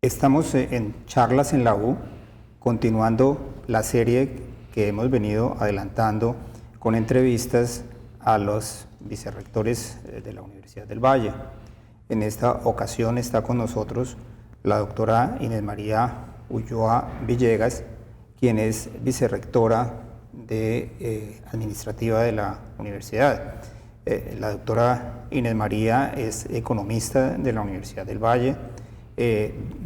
Estamos en Charlas en la U, continuando la serie que hemos venido adelantando con entrevistas a los vicerrectores de la Universidad del Valle. En esta ocasión está con nosotros la doctora Inés María Ulloa Villegas, quien es vicerrectora administrativa de la universidad. La doctora Inés María es economista de la Universidad del Valle,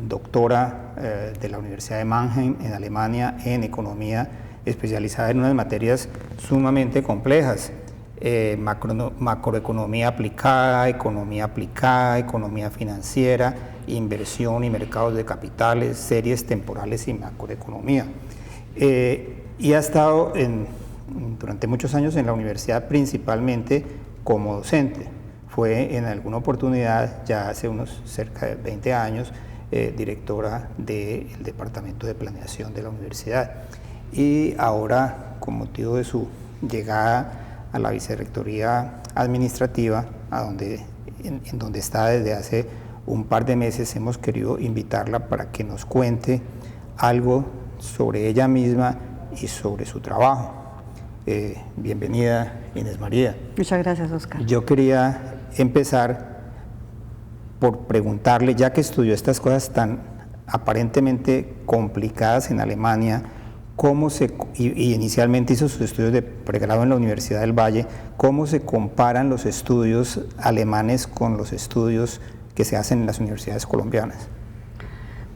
doctora de la Universidad de Mannheim en Alemania en economía, especializada en unas materias sumamente complejas: macroeconomía aplicada, economía financiera, inversión y mercados de capitales, series temporales y macroeconomía. Y ha estado durante muchos años en la universidad, principalmente como docente. Fue en alguna oportunidad, ya hace unos cerca de 20 años, directora del Departamento de Planeación de la universidad. Y ahora, con motivo de su llegada a la Vicerrectoría Administrativa, en donde está desde hace un par de meses, hemos querido invitarla para que nos cuente algo sobre ella misma y sobre su trabajo. Bienvenida, Inés María. Muchas gracias, Oscar. Yo quería empezar por preguntarle, ya que estudió estas cosas tan aparentemente complicadas en Alemania, y inicialmente hizo sus estudios de pregrado en la Universidad del Valle, ¿cómo se comparan los estudios alemanes con los estudios que se hacen en las universidades colombianas?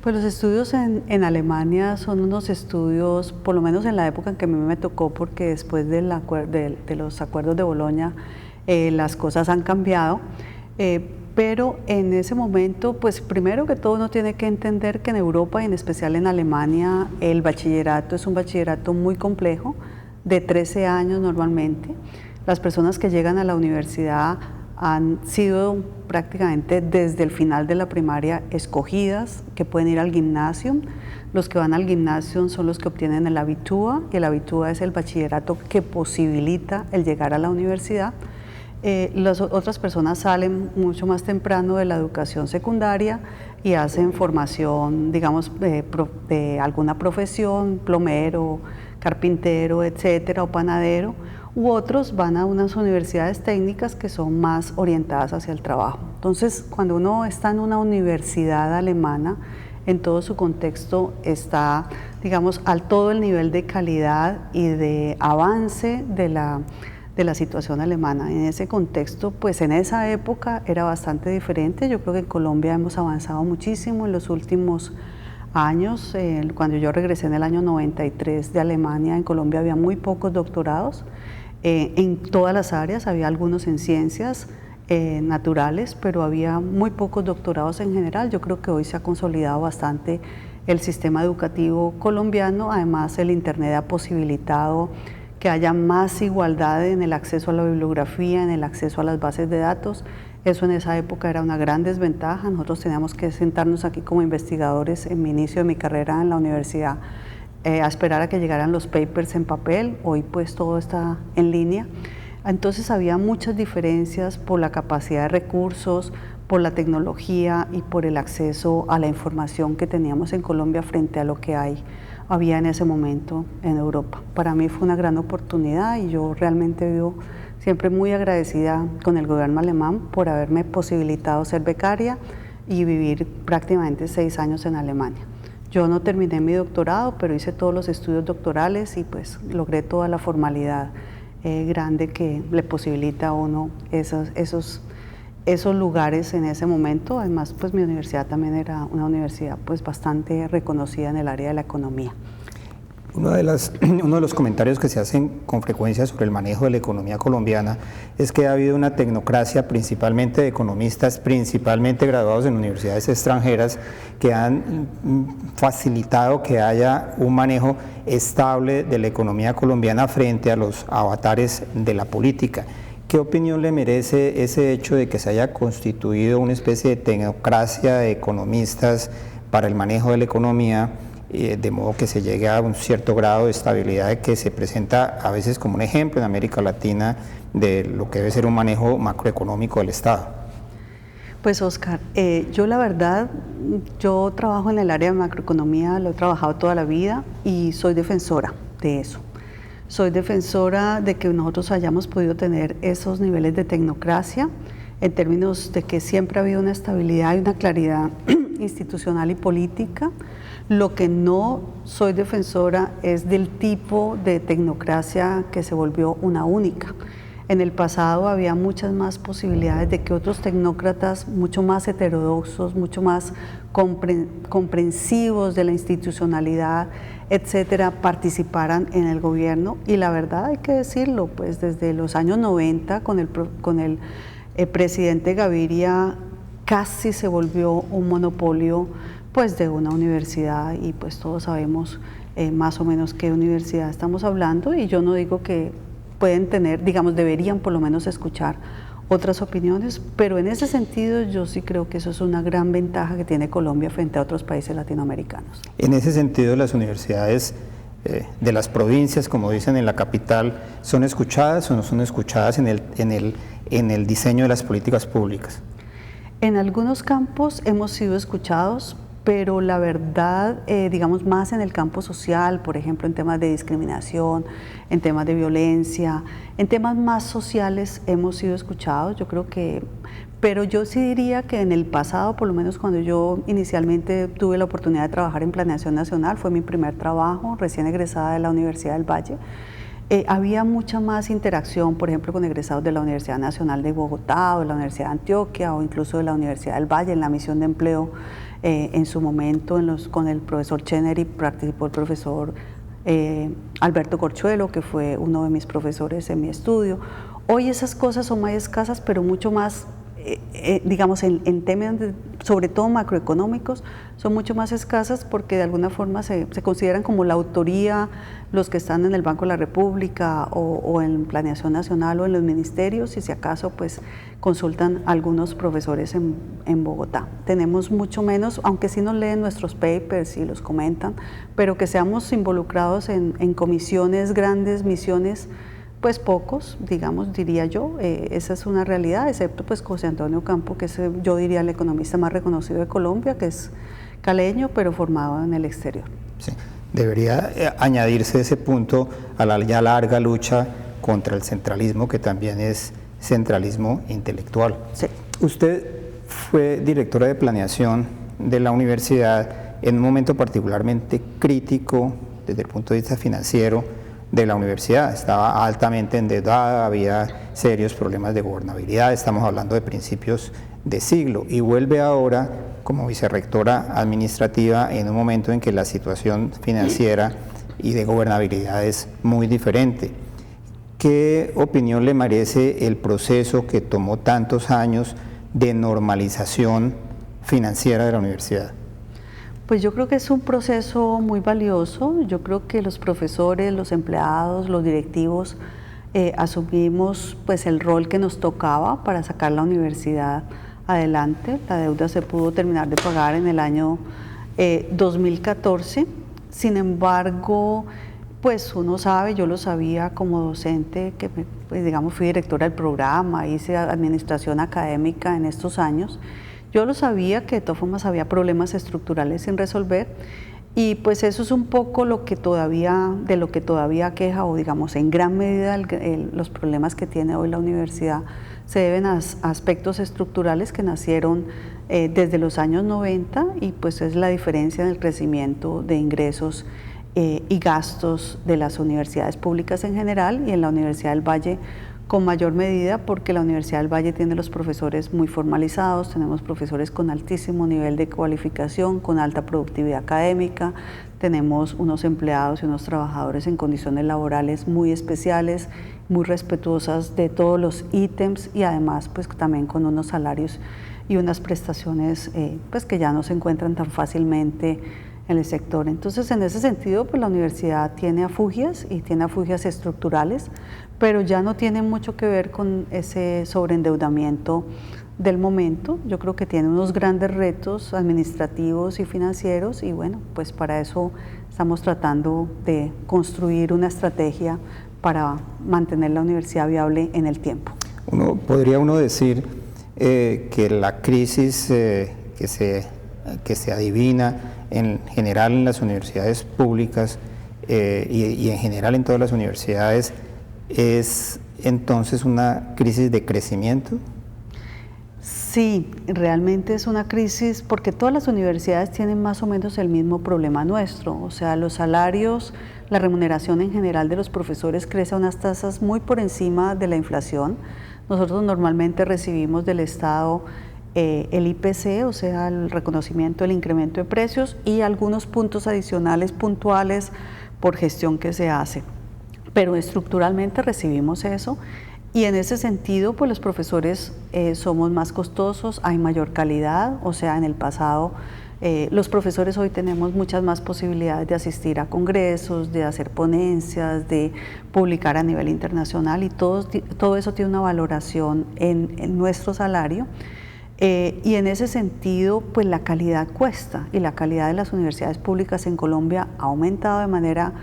Pues los estudios en Alemania son unos estudios, por lo menos en la época en que a mí me tocó, porque después de los acuerdos de Bolonia las cosas han cambiado, pero en ese momento, pues primero que todo uno tiene que entender que en Europa y en especial en Alemania el bachillerato es un bachillerato muy complejo, de 13 años normalmente. Las personas que llegan a la universidad han sido prácticamente desde el final de la primaria escogidas, que pueden ir al gimnasio. Los que van al gimnasio son los que obtienen el Abitur, y el Abitur es el bachillerato que posibilita el llegar a la universidad. Las otras personas salen mucho más temprano de la educación secundaria y hacen formación, digamos, de alguna profesión, plomero, carpintero, etcétera, o panadero, u otros van a unas universidades técnicas que son más orientadas hacia el trabajo. Entonces, cuando uno está en una universidad alemana, en todo su contexto está, digamos, todo el nivel de calidad y de avance de la situación alemana. En ese contexto, pues en esa época era bastante diferente. Yo creo que en Colombia hemos avanzado muchísimo en los últimos años. Cuando yo regresé en el año 93 de Alemania, en Colombia había muy pocos doctorados. En todas las áreas, había algunos en ciencias naturales, pero había muy pocos doctorados en general. Yo creo que hoy se ha consolidado bastante el sistema educativo colombiano. Además, el Internet ha posibilitado que haya más igualdad en el acceso a la bibliografía, en el acceso a las bases de datos. Eso en esa época era una gran desventaja. Nosotros teníamos que sentarnos aquí como investigadores en mi inicio de mi carrera en la universidad, a esperar a que llegaran los papers en papel. Hoy pues todo está en línea. Entonces había muchas diferencias por la capacidad de recursos, por la tecnología y por el acceso a la información que teníamos en Colombia frente a lo que había en ese momento en Europa. Para mí fue una gran oportunidad y yo realmente vivo siempre muy agradecida con el gobierno alemán por haberme posibilitado ser becaria y vivir prácticamente 6 años en Alemania. Yo no terminé mi doctorado, pero hice todos los estudios doctorales y pues logré toda la formalidad grande que le posibilita a uno esos lugares en ese momento. Además, pues mi universidad también era una universidad pues bastante reconocida en el área de la economía. Uno de los comentarios que se hacen con frecuencia sobre el manejo de la economía colombiana es que ha habido una tecnocracia, principalmente de economistas, principalmente graduados en universidades extranjeras, que han facilitado que haya un manejo estable de la economía colombiana frente a los avatares de la política. ¿Qué opinión le merece ese hecho de que se haya constituido una especie de tecnocracia de economistas para el manejo de la economía, de modo que se llegue a un cierto grado de estabilidad que se presenta a veces como un ejemplo en América Latina de lo que debe ser un manejo macroeconómico del Estado? Pues Oscar, yo la verdad, yo trabajo en el área de macroeconomía, lo he trabajado toda la vida y soy defensora de eso. Soy defensora de que nosotros hayamos podido tener esos niveles de tecnocracia en términos de que siempre ha habido una estabilidad y una claridad institucional y política. Lo que no soy defensora es del tipo de tecnocracia que se volvió una única. En el pasado había muchas más posibilidades de que otros tecnócratas mucho más heterodoxos, mucho más comprensivos de la institucionalidad, etcétera, participaran en el gobierno, y la verdad hay que decirlo, pues desde los años 90 con el presidente Gaviria casi se volvió un monopolio pues de una universidad, y pues todos sabemos más o menos qué universidad estamos hablando, y yo no digo que pueden tener, digamos, deberían por lo menos escuchar otras opiniones, pero en ese sentido yo sí creo que eso es una gran ventaja que tiene Colombia frente a otros países latinoamericanos. En ese sentido, las universidades de las provincias, como dicen en la capital, ¿son escuchadas o no son escuchadas en el diseño de las políticas públicas? En algunos campos hemos sido escuchados, pero la verdad, digamos, más en el campo social, por ejemplo, en temas de discriminación, en temas de violencia, en temas más sociales hemos sido escuchados, yo creo que, pero yo sí diría que en el pasado, por lo menos cuando yo inicialmente tuve la oportunidad de trabajar en Planeación Nacional, fue mi primer trabajo, recién egresada de la Universidad del Valle, había mucha más interacción, por ejemplo, con egresados de la Universidad Nacional de Bogotá, o de la Universidad de Antioquia, o incluso de la Universidad del Valle, en la misión de empleo. En su momento con el profesor Chenery participó el profesor Alberto Corchuelo, que fue uno de mis profesores en mi estudio. Hoy esas cosas son más escasas, pero mucho más, digamos, en temas sobre todo macroeconómicos, son mucho más escasas porque de alguna forma se consideran como la autoría los que están en el Banco de la República o en Planeación Nacional o en los ministerios, y si acaso pues consultan algunos profesores en Bogotá. Tenemos mucho menos, aunque sí nos leen nuestros papers y los comentan, pero que seamos involucrados en comisiones grandes, misiones, pues pocos, digamos, diría yo. Esa es una realidad, excepto pues José Antonio Campo, que es, yo diría, el economista más reconocido de Colombia, que es caleño, pero formado en el exterior. Sí. Debería añadirse ese punto a la ya larga lucha contra el centralismo, que también es centralismo intelectual. Sí. Usted fue directora de planeación de la universidad en un momento particularmente crítico desde el punto de vista financiero de la universidad. Estaba altamente endeudada, había serios problemas de gobernabilidad, estamos hablando de principios de siglo, y vuelve ahora como vicerrectora administrativa en un momento en que la situación financiera y de gobernabilidad es muy diferente. ¿Qué opinión le merece el proceso que tomó tantos años de normalización financiera de la universidad? Pues yo creo que es un proceso muy valioso. Yo creo que los profesores, los empleados, los directivos asumimos pues el rol que nos tocaba para sacar la universidad adelante. La deuda se pudo terminar de pagar en el año 2014. Sin embargo, pues uno sabe, yo lo sabía como docente, que pues, digamos fui directora del programa, hice administración académica en estos años. Yo lo sabía que de todas formas había problemas estructurales sin resolver, y pues eso es un poco lo que todavía queja, o digamos en gran medida los problemas que tiene hoy la universidad se deben a aspectos estructurales que nacieron desde los años 90, y pues es la diferencia en el crecimiento de ingresos y gastos de las universidades públicas en general, y en la Universidad del Valle con mayor medida, porque la Universidad del Valle tiene los profesores muy formalizados, tenemos profesores con altísimo nivel de cualificación, con alta productividad académica, tenemos unos empleados y unos trabajadores en condiciones laborales muy especiales, muy respetuosas de todos los ítems, y además pues también con unos salarios y unas prestaciones pues que ya no se encuentran tan fácilmente en el sector. Entonces, en ese sentido, pues la universidad tiene afugias, y tiene afugias estructurales, pero ya no tiene mucho que ver con ese sobreendeudamiento del momento. Yo creo que tiene unos grandes retos administrativos y financieros, y bueno, pues para eso estamos tratando de construir una estrategia para mantener la universidad viable en el tiempo. Podría uno decir que la crisis que se adivina en general en las universidades públicas y en general en todas las universidades es entonces una crisis de crecimiento? Sí, realmente es una crisis porque todas las universidades tienen más o menos el mismo problema nuestro, o sea, los salarios, la remuneración en general de los profesores crece a unas tasas muy por encima de la inflación. Nosotros normalmente recibimos del Estado el IPC, o sea, el reconocimiento del incremento de precios y algunos puntos adicionales puntuales por gestión que se hace, pero estructuralmente recibimos eso. Y en ese sentido, pues los profesores somos más costosos, hay mayor calidad, o sea, en el pasado los profesores hoy tenemos muchas más posibilidades de asistir a congresos, de hacer ponencias, de publicar a nivel internacional y todo eso tiene una valoración en nuestro salario. Y en ese sentido, pues la calidad cuesta y la calidad de las universidades públicas en Colombia ha aumentado de manera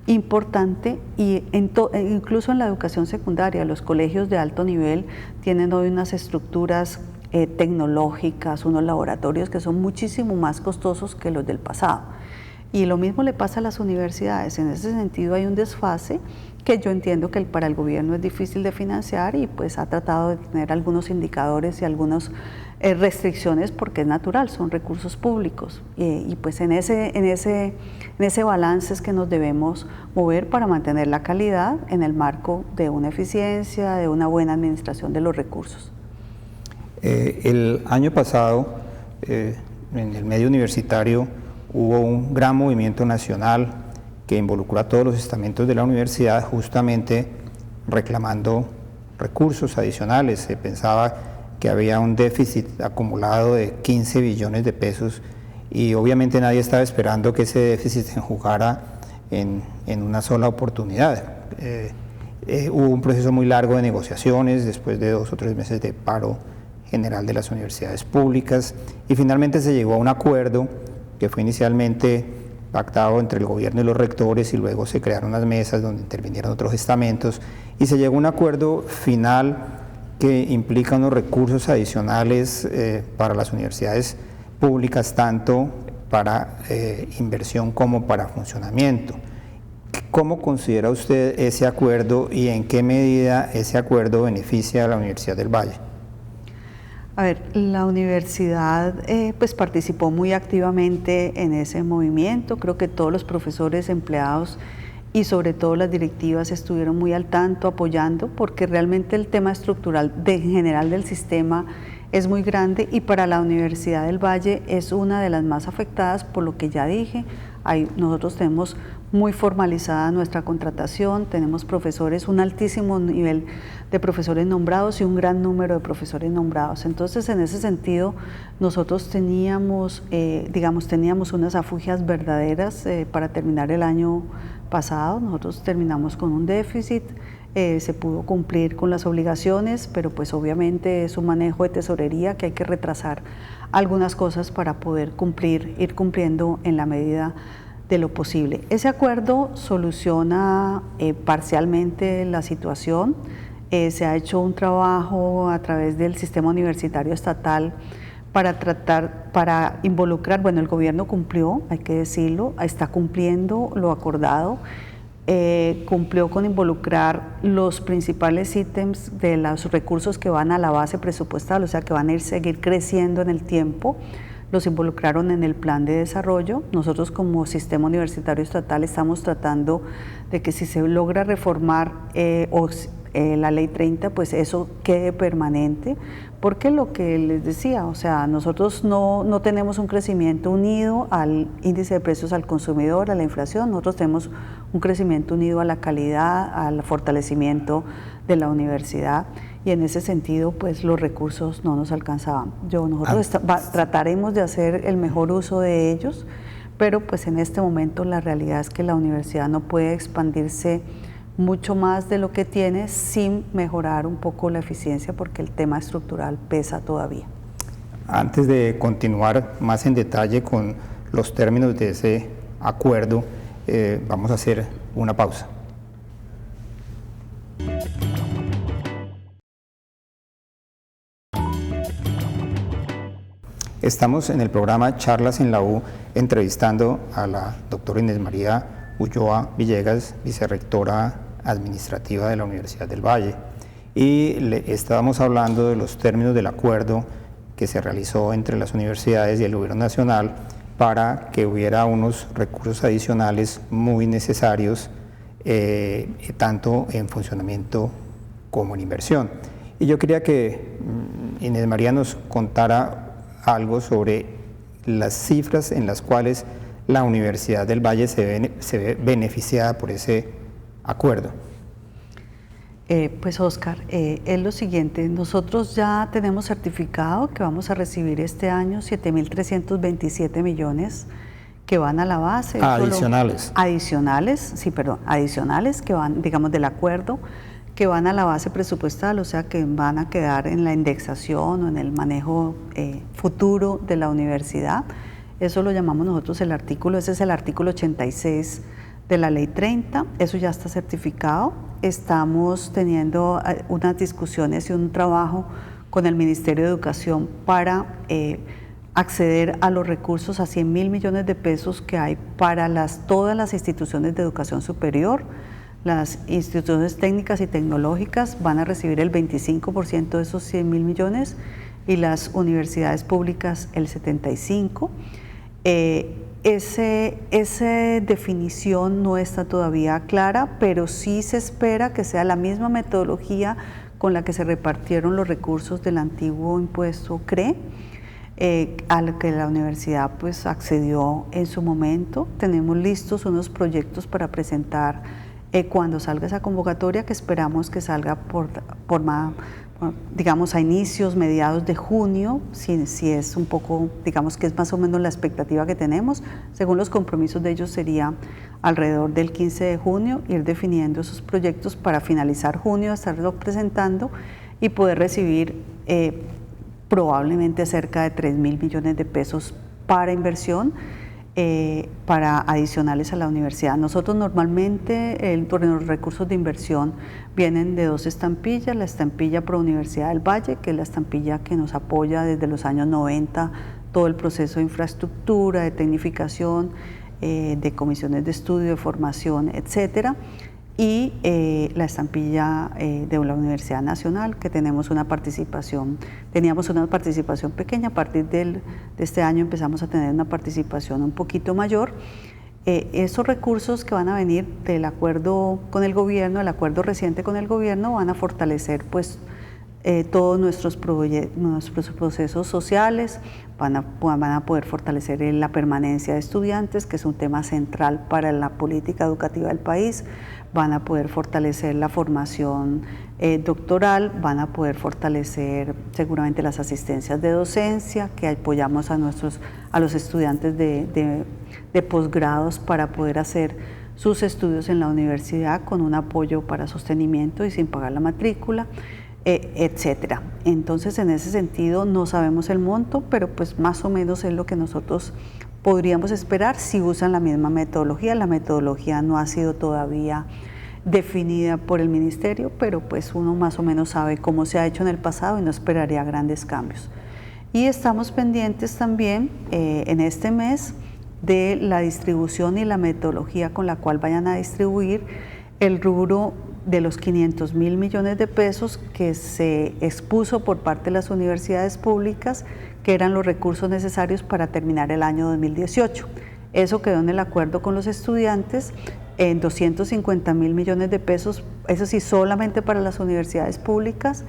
importante y incluso en la educación secundaria, los colegios de alto nivel tienen hoy unas estructuras tecnológicas, unos laboratorios que son muchísimo más costosos que los del pasado. Y lo mismo le pasa a las universidades, en ese sentido hay un desfase que yo entiendo que para el gobierno es difícil de financiar y pues ha tratado de tener algunos indicadores y algunas restricciones porque es natural, son recursos públicos y pues en ese balance es que nos debemos mover para mantener la calidad en el marco de una eficiencia, de una buena administración de los recursos. El año pasado en el medio universitario hubo un gran movimiento nacional que involucró a todos los estamentos de la universidad justamente reclamando recursos adicionales. Se pensaba que había un déficit acumulado de 15 billones de pesos y obviamente nadie estaba esperando que ese déficit se enjugara en una sola oportunidad. Hubo un proceso muy largo de negociaciones después de 2 o 3 meses de paro general de las universidades públicas y finalmente se llegó a un acuerdo que fue inicialmente pactado entre el gobierno y los rectores y luego se crearon unas mesas donde intervinieron otros estamentos y se llegó a un acuerdo final que implica unos recursos adicionales para las universidades públicas, tanto para inversión como para funcionamiento. ¿Cómo considera usted ese acuerdo y en qué medida ese acuerdo beneficia a la Universidad del Valle? A ver, la universidad pues participó muy activamente en ese movimiento, creo que todos los profesores, empleados y sobre todo las directivas estuvieron muy al tanto, apoyando, porque realmente el tema estructural en general del sistema es muy grande y para la Universidad del Valle es una de las más afectadas por lo que ya dije. Nosotros tenemos muy formalizada nuestra contratación, tenemos profesores, un altísimo nivel de profesores nombrados y un gran número de profesores nombrados. Entonces, en ese sentido, nosotros teníamos unas afugias verdaderas para terminar el año pasado. Nosotros terminamos con un déficit, se pudo cumplir con las obligaciones, pero pues obviamente es un manejo de tesorería que hay que retrasar algunas cosas para poder ir cumpliendo en la medida de lo posible. Ese acuerdo soluciona parcialmente la situación. Se ha hecho un trabajo a través del sistema universitario estatal para involucrar, bueno, el gobierno cumplió, hay que decirlo, está cumpliendo lo acordado, cumplió con involucrar los principales ítems de los recursos que van a la base presupuestal, o sea que van a seguir creciendo en el tiempo. Los involucraron en el plan de desarrollo. Nosotros como sistema universitario estatal estamos tratando de que si se logra reformar la ley 30, pues eso quede permanente, porque lo que les decía, o sea, nosotros no tenemos un crecimiento unido al índice de precios al consumidor, a la inflación, nosotros tenemos un crecimiento unido a la calidad, al fortalecimiento de la universidad. Y en ese sentido, pues los recursos no nos alcanzaban. Nosotros trataremos de hacer el mejor uso de ellos, pero pues en este momento la realidad es que la universidad no puede expandirse mucho más de lo que tiene sin mejorar un poco la eficiencia porque el tema estructural pesa todavía. Antes de continuar más en detalle con los términos de ese acuerdo, vamos a hacer una pausa. Estamos en el programa Charlas en la U entrevistando a la doctora Inés María Ulloa Villegas, vicerrectora administrativa de la Universidad del Valle. Y estábamos hablando de los términos del acuerdo que se realizó entre las universidades y el gobierno nacional para que hubiera unos recursos adicionales muy necesarios, tanto en funcionamiento como en inversión. Y yo quería que Inés María nos contara algo sobre las cifras en las cuales la Universidad del Valle se ve beneficiada por ese acuerdo. Pues Oscar, es lo siguiente, nosotros ya tenemos certificado que vamos a recibir este año 7.327 millones que van a la base. Adicionales. Adicionales que van, digamos, del acuerdo, que van a la base presupuestal, o sea que van a quedar en la indexación o en el manejo futuro de la universidad. Eso lo llamamos nosotros el artículo, ese es el artículo 86 de la ley 30, eso ya está certificado. Estamos teniendo unas discusiones y un trabajo con el Ministerio de Educación para acceder a los recursos, a 100.000 millones de pesos que hay para todas las instituciones de educación superior. Las instituciones técnicas y tecnológicas van a recibir el 25% de esos 100.000 millones y las universidades públicas el 75%. Esa definición no está todavía clara, pero sí se espera que sea la misma metodología con la que se repartieron los recursos del antiguo impuesto CRE, al que la universidad pues accedió en su momento. Tenemos listos unos proyectos para presentar cuando salga esa convocatoria, que esperamos que salga digamos a inicios, mediados de junio, si es un poco, digamos que es más o menos la expectativa que tenemos. Según los compromisos de ellos sería alrededor del 15 de junio ir definiendo esos proyectos para finalizar junio, estarlos presentando y poder recibir probablemente cerca de 3.000 millones de pesos para inversión, para adicionales a la universidad. Nosotros normalmente los recursos de inversión vienen de dos estampillas, la estampilla Pro Universidad del Valle, que es la estampilla que nos apoya desde los años 90 todo el proceso de infraestructura, de tecnificación, de comisiones de estudio, de formación, etcétera, y la estampilla de la Universidad Nacional, que teníamos una participación pequeña. A partir de este año empezamos a tener una participación un poquito mayor. Esos recursos que van a venir del acuerdo con el gobierno, el acuerdo reciente con el gobierno, van a fortalecer pues todos nuestros procesos sociales, van a poder fortalecer la permanencia de estudiantes, que es un tema central para la política educativa del país, van a poder fortalecer la formación doctoral, van a poder fortalecer seguramente las asistencias de docencia, que apoyamos a los estudiantes de posgrados para poder hacer sus estudios en la universidad con un apoyo para sostenimiento y sin pagar la matrícula, etcétera. Entonces, en ese sentido no sabemos el monto, pero pues más o menos es lo que nosotros podríamos esperar si usan la misma metodología. La metodología no ha sido todavía definida por el ministerio, pero pues uno más o menos sabe cómo se ha hecho en el pasado y no esperaría grandes cambios. Y estamos pendientes también en este mes de la distribución y la metodología con la cual vayan a distribuir el rubro de los 500.000 millones de pesos que se expuso por parte de las universidades públicas, que eran los recursos necesarios para terminar el año 2018. Eso quedó en el acuerdo con los estudiantes en 250.000 millones de pesos, eso sí, solamente para las universidades públicas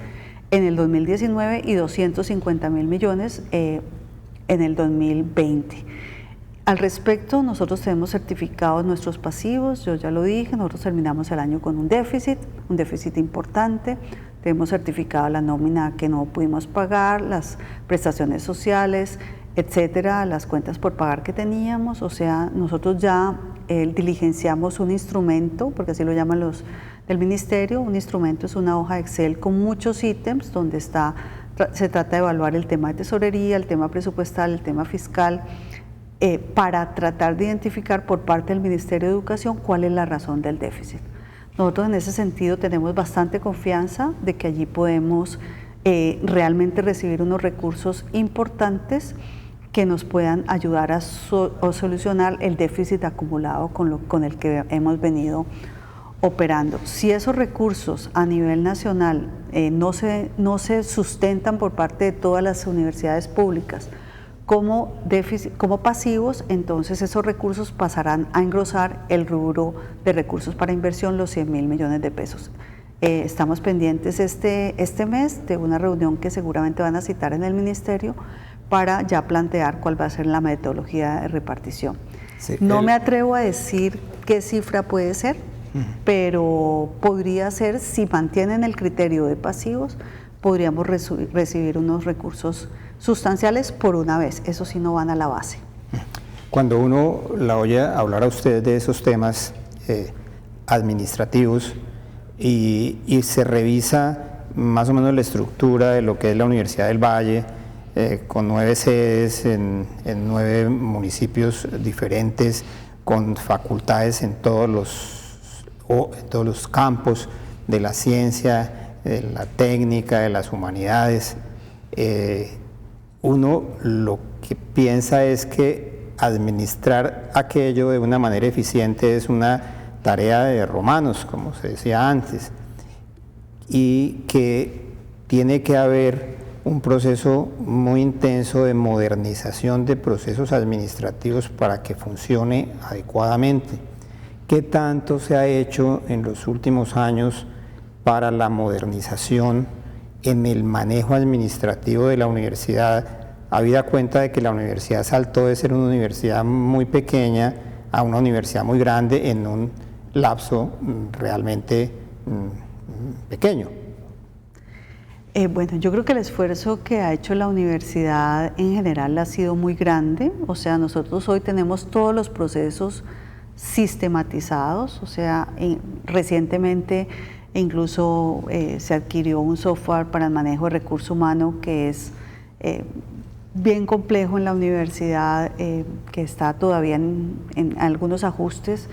en el 2019 y 250.000 millones en el 2020. Al respecto, nosotros tenemos certificados nuestros pasivos, yo ya lo dije, nosotros terminamos el año con un déficit importante, tenemos certificado la nómina que no pudimos pagar, las prestaciones sociales, etcétera, las cuentas por pagar que teníamos. O sea, nosotros ya diligenciamos un instrumento, porque así lo llaman los del ministerio. Un instrumento es una hoja Excel con muchos ítems donde se trata de evaluar el tema de tesorería, el tema presupuestal, el tema fiscal, para tratar de identificar por parte del Ministerio de Educación cuál es la razón del déficit. Nosotros en ese sentido tenemos bastante confianza de que allí podemos realmente recibir unos recursos importantes que nos puedan ayudar a solucionar el déficit acumulado con el que hemos venido operando. Si esos recursos a nivel nacional no se sustentan por parte de todas las universidades públicas como pasivos, entonces esos recursos pasarán a engrosar el rubro de recursos para inversión, los 100.000 millones de pesos. Estamos pendientes este mes de una reunión que seguramente van a citar en el ministerio para ya plantear cuál va a ser la metodología de repartición. Sí, no me atrevo a decir qué cifra puede ser, pero podría ser, si mantienen el criterio de pasivos, podríamos recibir unos recursos sustanciales por una vez, eso sí no van a la base. Cuando uno la oye hablar a usted de esos temas administrativos y se revisa más o menos la estructura de lo que es la Universidad del Valle, con 9 sedes en 9 municipios diferentes, con facultades en todos los campos de la ciencia, de la técnica, de las humanidades. Uno lo que piensa es que administrar aquello de una manera eficiente es una tarea de romanos, como se decía antes, y que tiene que haber un proceso muy intenso de modernización de procesos administrativos para que funcione adecuadamente. ¿Qué tanto se ha hecho en los últimos años para la modernización en el manejo administrativo de la universidad, habida cuenta de que la universidad saltó de ser una universidad muy pequeña a una universidad muy grande en un lapso realmente pequeño? Bueno, yo creo que el esfuerzo que ha hecho la universidad en general ha sido muy grande. O sea, nosotros hoy tenemos todos los procesos sistematizados. O sea, recientemente incluso se adquirió un software para el manejo de recurso humano que es bien complejo en la universidad, que está todavía en algunos ajustes.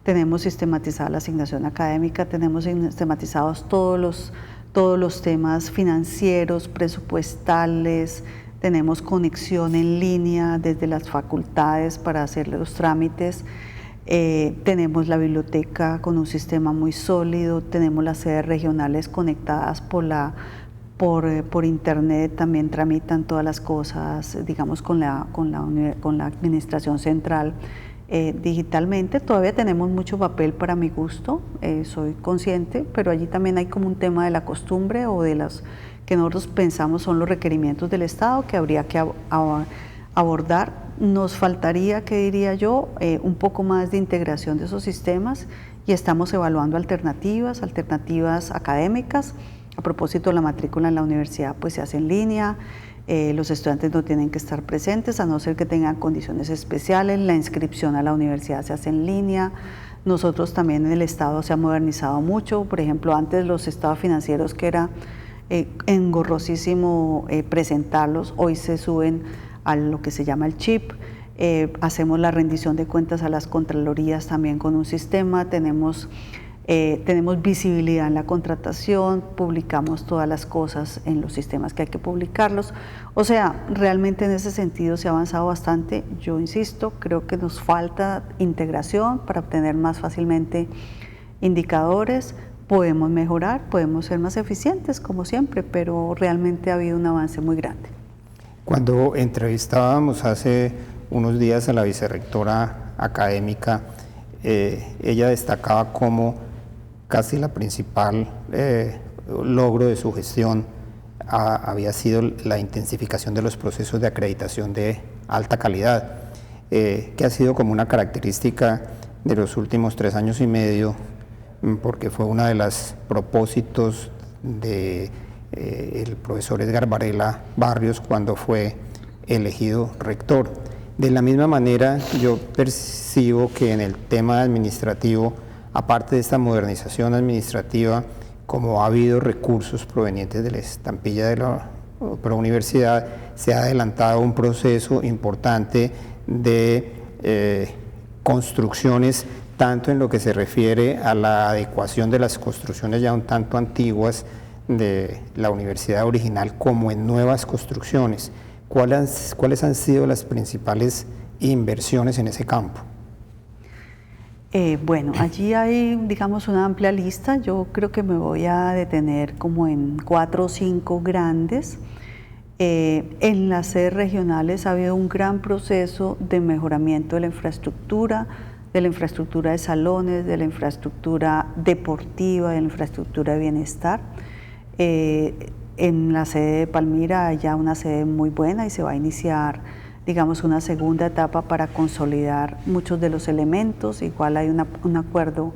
Tenemos sistematizada la asignación académica, tenemos sistematizados todos los temas financieros, presupuestales, tenemos conexión en línea desde las facultades para hacer los trámites, tenemos la biblioteca con un sistema muy sólido, tenemos las sedes regionales conectadas por internet, también tramitan todas las cosas, digamos, con la administración central. Digitalmente. Todavía tenemos mucho papel para mi gusto, soy consciente, pero allí también hay como un tema de la costumbre o de las que nosotros pensamos son los requerimientos del Estado que habría que abordar. Nos faltaría, que diría yo, un poco más de integración de esos sistemas y estamos evaluando alternativas académicas. A propósito, la matrícula en la universidad pues se hace en línea. Los estudiantes no tienen que estar presentes a no ser que tengan condiciones especiales, la inscripción a la universidad se hace en línea. Nosotros también en el Estado se ha modernizado mucho, por ejemplo antes los estados financieros que era engorrosísimo presentarlos, hoy se suben a lo que se llama el chip, hacemos la rendición de cuentas a las contralorías también con un sistema, tenemos visibilidad en la contratación, publicamos todas las cosas en los sistemas que hay que publicarlos. O sea, realmente en ese sentido se ha avanzado bastante. Yo insisto, creo que nos falta integración para obtener más fácilmente indicadores. Podemos mejorar, podemos ser más eficientes como siempre, pero realmente ha habido un avance muy grande. Cuando entrevistábamos hace unos días a la vicerrectora académica, ella destacaba como casi la principal logro de su gestión había sido la intensificación de los procesos de acreditación de alta calidad, que ha sido como una característica de los últimos 3 años y medio, porque fue uno de los propósitos de el profesor Edgar Varela Barrios cuando fue elegido rector. De la misma manera, yo percibo que en el tema administrativo, aparte de esta modernización administrativa, como ha habido recursos provenientes de la estampilla de la prouniversidad, se ha adelantado un proceso importante de construcciones, tanto en lo que se refiere a la adecuación de las construcciones ya un tanto antiguas de la universidad original, como en nuevas construcciones. ¿cuáles han sido las principales inversiones en ese campo? Bueno, allí hay, digamos, una amplia lista. Yo creo que me voy a detener como en 4 o 5 grandes. En las sedes regionales ha habido un gran proceso de mejoramiento de la infraestructura de salones, de la infraestructura deportiva, de la infraestructura de bienestar. En la sede de Palmira hay ya una sede muy buena y se va a iniciar, digamos, una segunda etapa para consolidar muchos de los elementos. Igual hay un acuerdo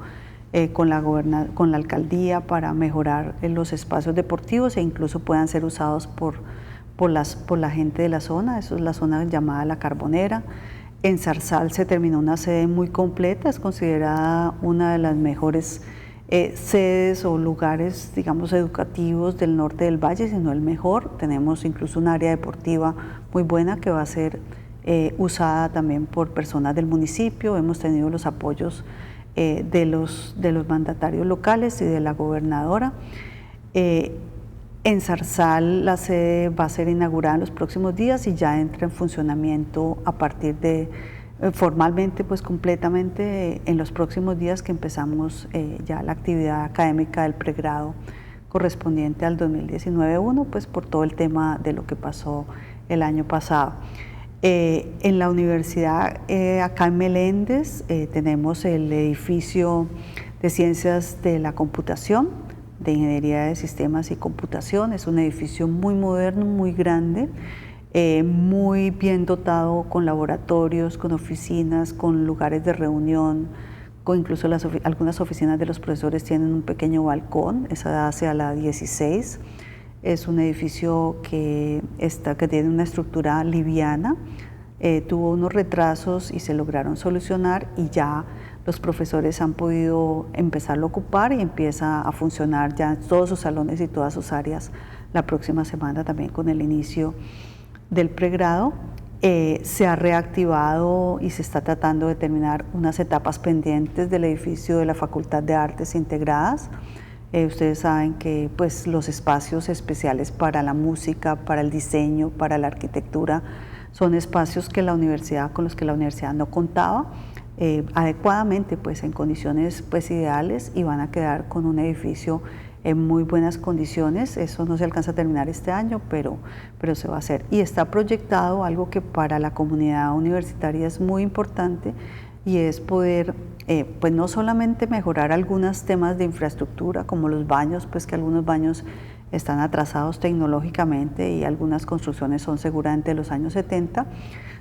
con la alcaldía para mejorar los espacios deportivos e incluso puedan ser usados por la gente de la zona. Eso es la zona llamada La Carbonera. En Zarzal se terminó una sede muy completa, es considerada una de las mejores sedes o lugares, digamos, educativos del norte del valle, sino el mejor. Tenemos incluso un área deportiva muy buena que va a ser usada también por personas del municipio. Hemos tenido los apoyos de los mandatarios locales y de la gobernadora. En Zarzal la sede va a ser inaugurada en los próximos días y ya entra en funcionamiento a partir de formalmente, pues completamente en los próximos días que empezamos ya la actividad académica del pregrado correspondiente al 2019-1, pues por todo el tema de lo que pasó el año pasado. En la universidad acá en Meléndez tenemos el edificio de Ciencias de la Computación, de Ingeniería de Sistemas y Computación. Es un edificio muy moderno, muy grande, muy bien dotado con laboratorios, con oficinas, con lugares de reunión, con incluso algunas oficinas de los profesores tienen un pequeño balcón, esa da hacia la 16. Es un edificio que tiene una estructura liviana, tuvo unos retrasos y se lograron solucionar y ya los profesores han podido empezarlo a ocupar y empieza a funcionar ya en todos sus salones y todas sus áreas la próxima semana también con el inicio del pregrado. Se ha reactivado y se está tratando de terminar unas etapas pendientes del edificio de la Facultad de Artes Integradas. Ustedes saben que pues, los espacios especiales para la música, para el diseño, para la arquitectura, son espacios que con los que la universidad no contaba adecuadamente, pues en condiciones pues ideales, y van a quedar con un edificio en muy buenas condiciones. Eso no se alcanza a terminar este año, pero se va a hacer. Y está proyectado algo que para la comunidad universitaria es muy importante, y es poder pues no solamente mejorar algunos temas de infraestructura como los baños, pues que algunos baños están atrasados tecnológicamente y algunas construcciones son seguramente de los años 70,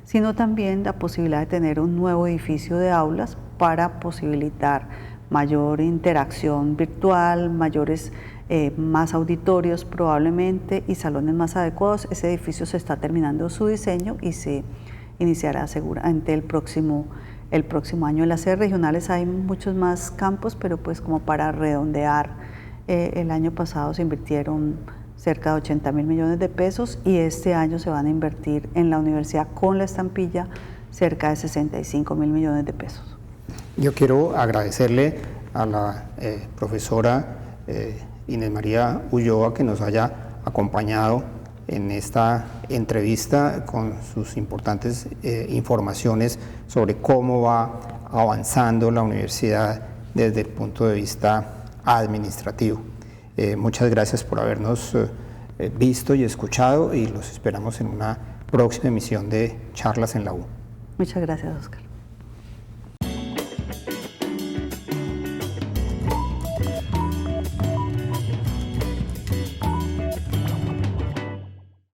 sino también la posibilidad de tener un nuevo edificio de aulas para posibilitar mayor interacción virtual, más auditorios probablemente y salones más adecuados. Ese edificio se está terminando su diseño y se iniciará seguramente el próximo año. En las sedes regionales hay muchos más campos, pero pues como para redondear, el año pasado se invirtieron cerca de 80.000 millones de pesos y este año se van a invertir en la universidad con la estampilla cerca de 65.000 millones de pesos. Yo quiero agradecerle a la profesora Inés María Ulloa que nos haya acompañado en esta entrevista con sus importantes informaciones sobre cómo va avanzando la universidad desde el punto de vista administrativo. Muchas gracias por habernos visto y escuchado y los esperamos en una próxima emisión de Charlas en la U. Muchas gracias, Oscar.